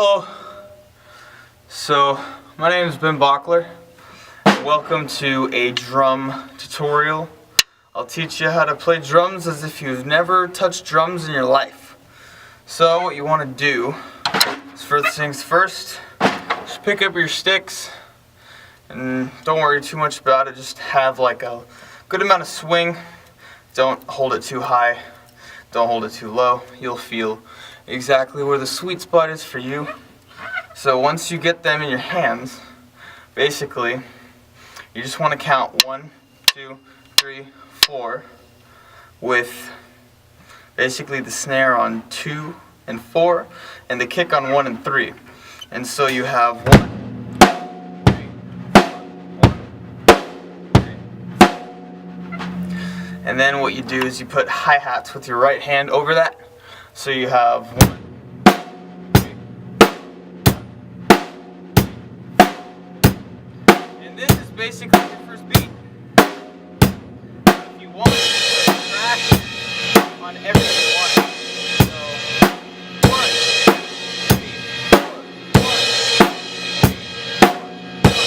Hello. So my name is Bachler. Welcome to a drum tutorial. I'll teach you how to play drums as if you've never touched drums in your life. So what you want to do is, first things first, just pick up your sticks and don't worry too much about it. Just have like a good amount of swing. Don't hold it too high. Don't hold it too low. You'll feel exactly where the sweet spot is for you. So once you get them in your hands, basically you just want to count 1, 2, 3, 4 with basically the snare on 2 and 4 and the kick on 1 and 3. And so you have 1, 2, 3, 4, 1, 2, 3. And then what you do is you put hi-hats with your right hand over that. So you have 1, 2, 3. And this is basically your first beat. If you want, you can crash on every one. So 1, 2, 3, 4, 1, 2, 3, 4, 1, 2,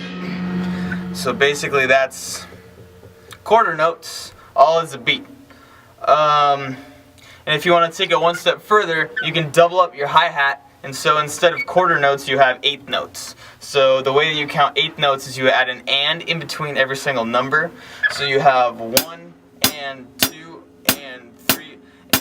3, 4. So basically that's quarter notes, all is a beat. And if you want to take it one step further, you can double up your hi-hat, and so instead of quarter notes you have eighth notes. So the way that you count eighth notes is you add an and in between every single number. So you have 1 and 2 and 3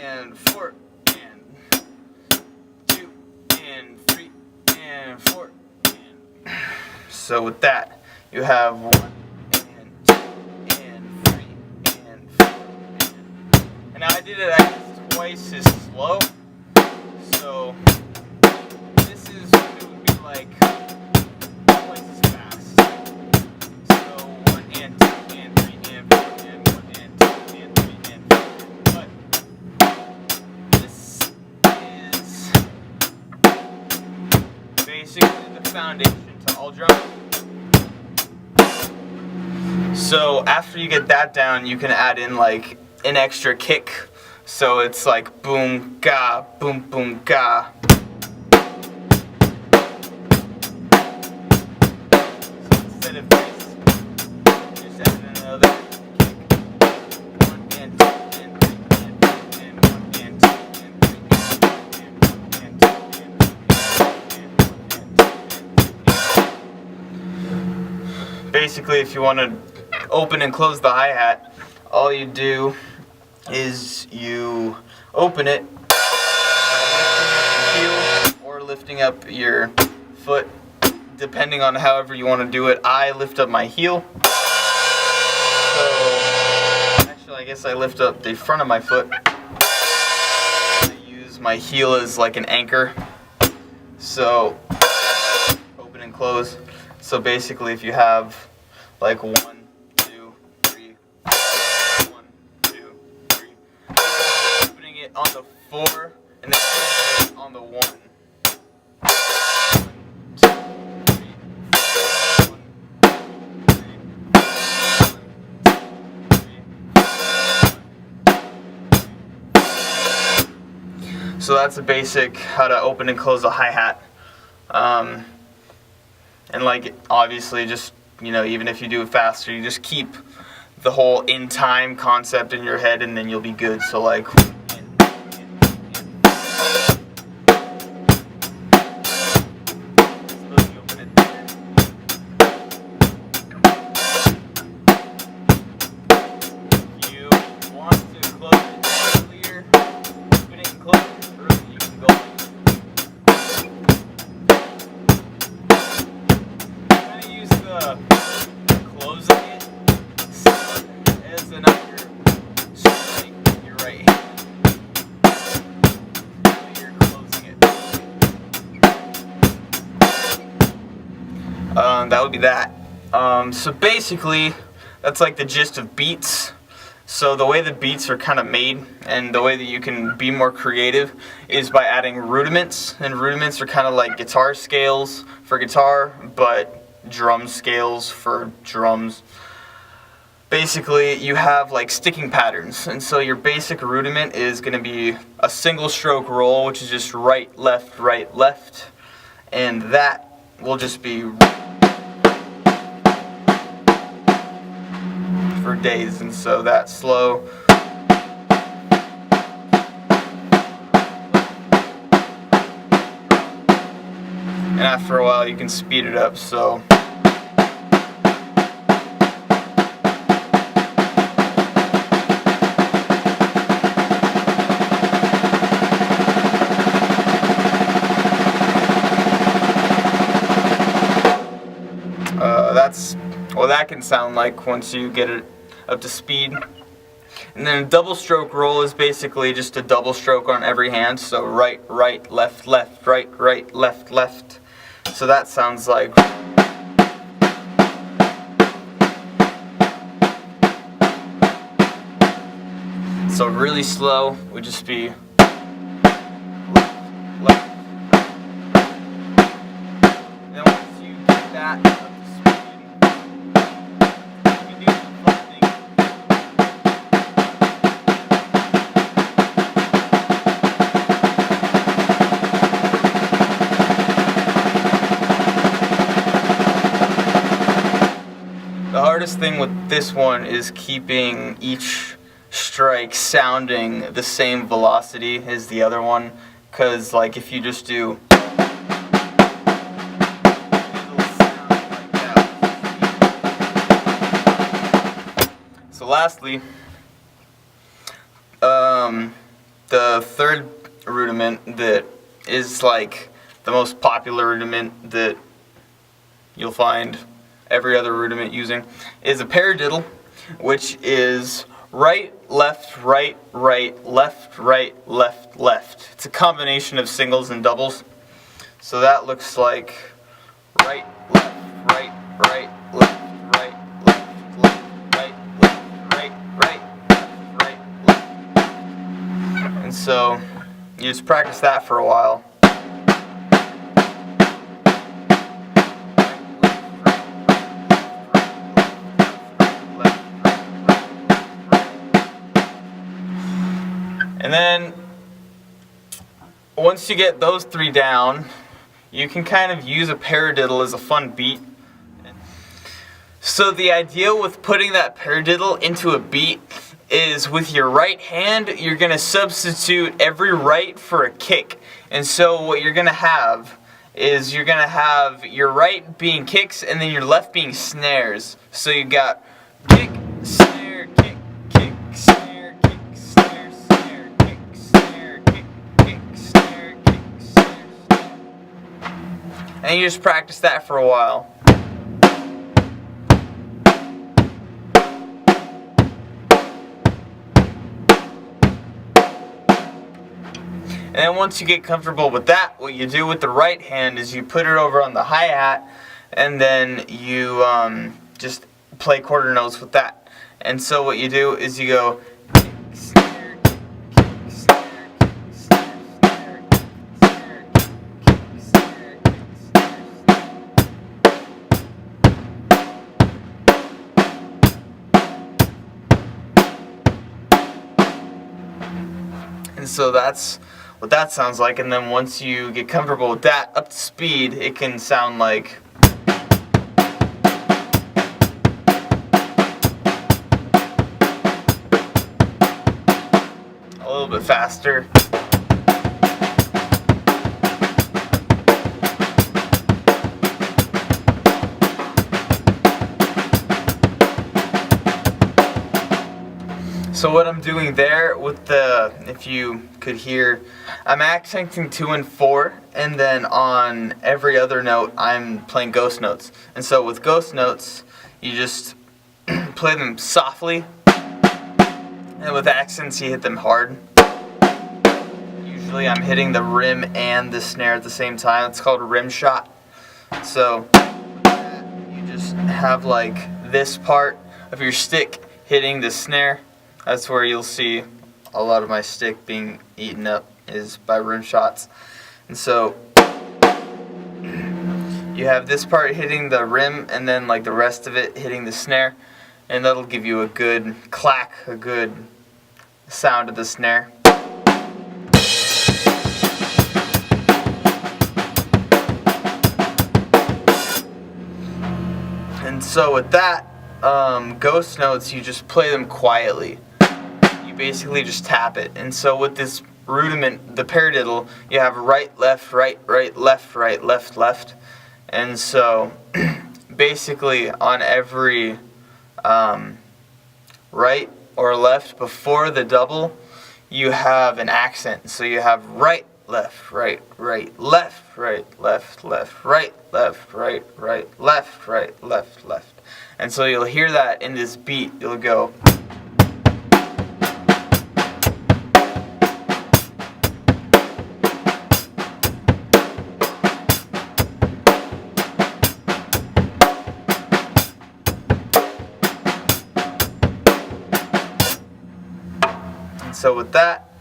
and 4 and 2 and 3 and 4 and so with that you have 1 Now I did it twice as slow, so this is what it would be like twice as fast. So 1 and 2 and 3 and 4 and 1 and 2 and 3 and 4. But this is basically the foundation to all drumming. So after you get that down, you can add in like an extra kick, so it's like boom ga, boom boom ga. So instead of this, just add another kick. 1 and 2 and 3 and 4 and 1 and 2 and 3 and 1 and 2 and 3. Basically, if you want to open and close the hi-hat, all you do is you open it by lifting up your heel or lifting up your foot, depending on however you want to do it. I lift up my heel. So, actually I guess I lift up the front of my foot. I use my heel as like an anchor. So, open and close. So basically if you have like 1, 2, 3, 1, 2, 3, opening it on the 4 and then closing it on the 1. 1, 2, 3, 4, 1, 2, 3, 4, 1, 2, 3. So that's the basic how to open and close a hi-hat. And like obviously just, you know, even if you do it faster, you just keep the whole in time concept in your head and then you'll be good. So like if you want to close it earlier, open it and close it early, you can go. Kind of use the closing it as another strike with your right hand. So you're closing it. That would be that. So basically, that's like the gist of beats. So the way the beats are kind of made and the way that you can be more creative is by adding rudiments. And rudiments are kind of like guitar scales for guitar, but drum scales for drums. basically you have like sticking patterns, and so your basic rudiment is going to be a single stroke roll, which is just right, left, and that will just be for days, and so that's slow. And after a while you can speed it up, so that's what that can sound like once you get it up to speed. And then a double stroke roll is basically just a double stroke on every hand, so right, left, right, left. So that sounds like. So really slow would just be left. And then once you get that up to speed, you can do some fun things. The hardest thing with this one is keeping each strike sounding the same velocity as the other one, because like if you just do, it'll sound like that. So lastly, the third rudiment that is like the most popular rudiment that you'll find every other rudiment using is a paradiddle, which is right, left, left. It's a combination of singles and doubles. So that looks like right, left, left, left. And so you just practice that for a while. And then once you get those three down, you can kind of use a paradiddle as a fun beat. So the idea with putting that paradiddle into a beat is with your right hand, you're going to substitute every right for a kick. And so what you're going to have is you're going to have your right being kicks and then your left being snares. So you got kick, snare, kick, snare, kick, snare, snare, kick, snare, kick, snare, kick, snare. And you just practice that for a while. And then once you get comfortable with that, what you do with the right hand is you put it over on the hi-hat, and then you just play quarter notes with that. And so what you do is you go kick, snare, kick, snare, kick, snare, snare, kick, snare, kick, snare, kick, snare. And so that's what that sounds like, and then once you get comfortable with that, up to speed, it can sound like a little bit faster. So what I'm doing there with the, if you could hear, I'm accenting 2 and 4, and then on every other note I'm playing ghost notes. And so with ghost notes, you just play them softly, and with accents you hit them hard. Usually I'm hitting the rim and the snare at the same time. It's called a rim shot. So you just have like this part of your stick hitting the snare. That's where you'll see a lot of my stick being eaten up, is by rim shots. And so you have this part hitting the rim and then like the rest of it hitting the snare. and that'll give you a good clack, a good sound of the snare. And so with that, ghost notes, you just play them quietly. You basically just tap it. And so with this rudiment, the paradiddle, you have right, left, left, left. And so basically on every right or left before the double, you have an accent. So you have right, left, left, left, left. And so you'll hear that in this beat. You'll go. So with that,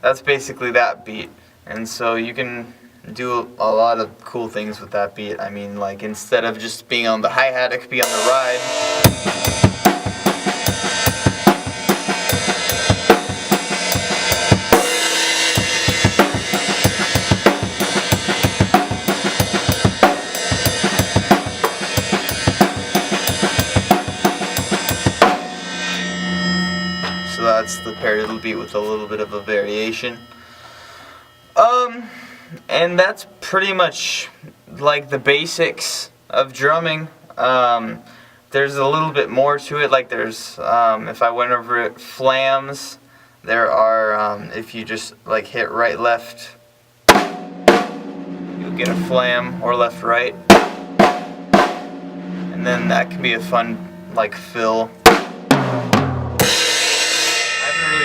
that's basically that beat. And so you can do a lot of cool things with that beat. I mean, like, instead of just being on the hi-hat, it could be on the ride. So that's the paradiddle beat with a little bit of a variation. And that's pretty much like the basics of drumming. There's a little bit more to it. Like there's, if I went over it, flams. There are, if you just like hit right, left, you'll get a flam, or left, right. And then that can be a fun like fill.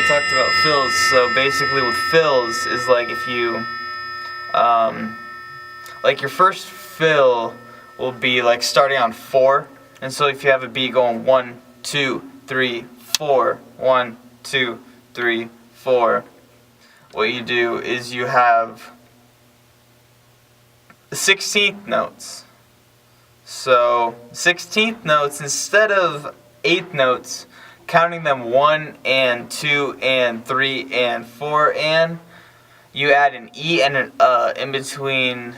Talked about fills. So basically with fills is like if you like your first fill will be like starting on 4, and so if you have a beat going 1 2 3 4 1 2 3 4, what you do is you have 16th notes. So 16th notes, instead of 8th notes, counting them 1 and 2 and 3 and 4, and you add an E and an in between.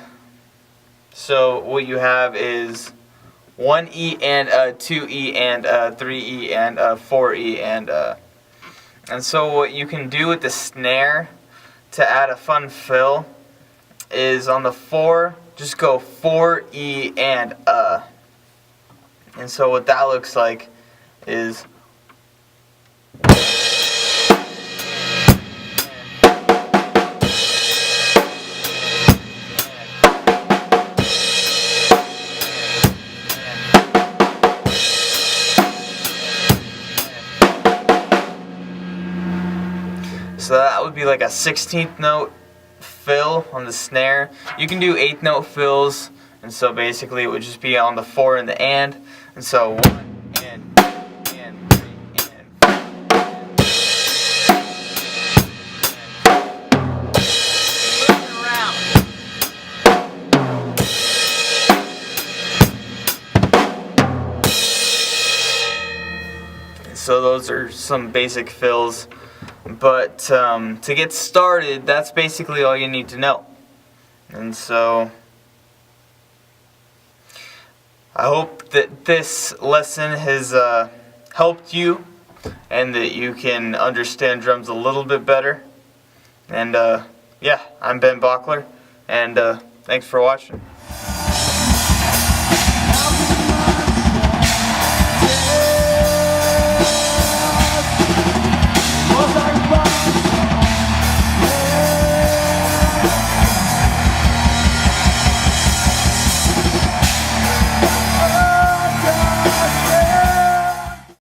So what you have is 1 E and 2 E and 3 E and 4 E and so what you can do with the snare to add a fun fill is on the 4, just go 4 E and so what that looks like is so that would be like a 16th note fill on the snare. You can do 8th note fills, and so basically it would just be on the 4 and the and so 1 and 3 and 4 and so those are some basic fills. But to get started, that's basically all you need to know. And so I hope that this lesson has helped you, and that you can understand drums a little bit better. And yeah, I'm Ben Bachler, and thanks for watching.